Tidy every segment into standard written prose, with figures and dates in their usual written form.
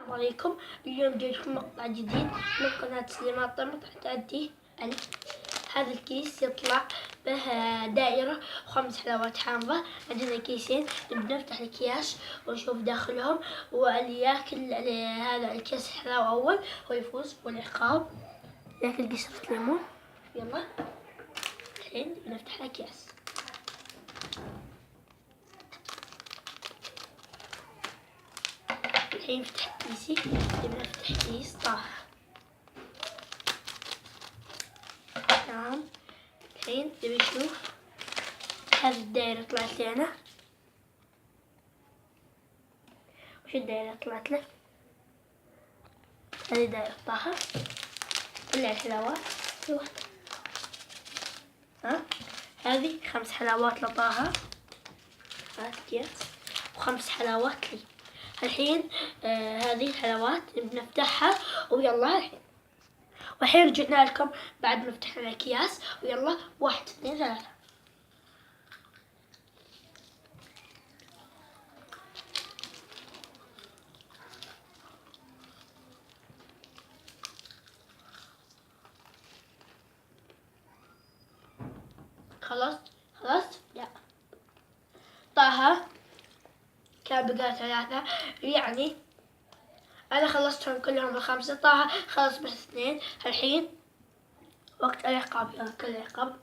السلام عليكم. اليوم جايلكم مقطع جديد من قناة سليمان طمط تحدي. هذا الكيس يطلع به دائرة و5 حلاوات حامضة. عندنا كيسين، بنفتح الأكياس ونشوف داخلهم، واللي ياكل هذا الكيس الحلاوة أول هو يفوز، والعقاب ياكل قشرة ليمون. يلا الحين بنفتح الأكياس. الحين فتحت كيسي، بنفتح كيس طه. تمام، الحين نبي نشوف هذه الدائرة طلعت لي أنا. وش الدائرة طلعت له؟ هذه دائرة طه ولا الحلاوات؟ ها؟ هذه 5 حلاوات لطه، هذا الكيس، و5 حلاوات لي. الحين هذه الحلاوات بنفتحها ويلا الحين. والحين رجعنا لكم بعد ما فتحنا الأكياس، ويلا 1 2 3. خلاص لا، طه كان بقى 3، يعني أنا خلصتهم كلهم ب5، طه خلص بس 2. الحين وقت العقاب، ياكل العقاب.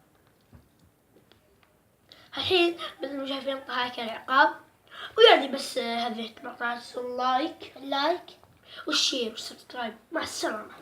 الحين مثل ما شايفين طه أكل العقاب، ويعني بس هذه المقطع، لايك والشير والسبسكرايب. مع السلامة.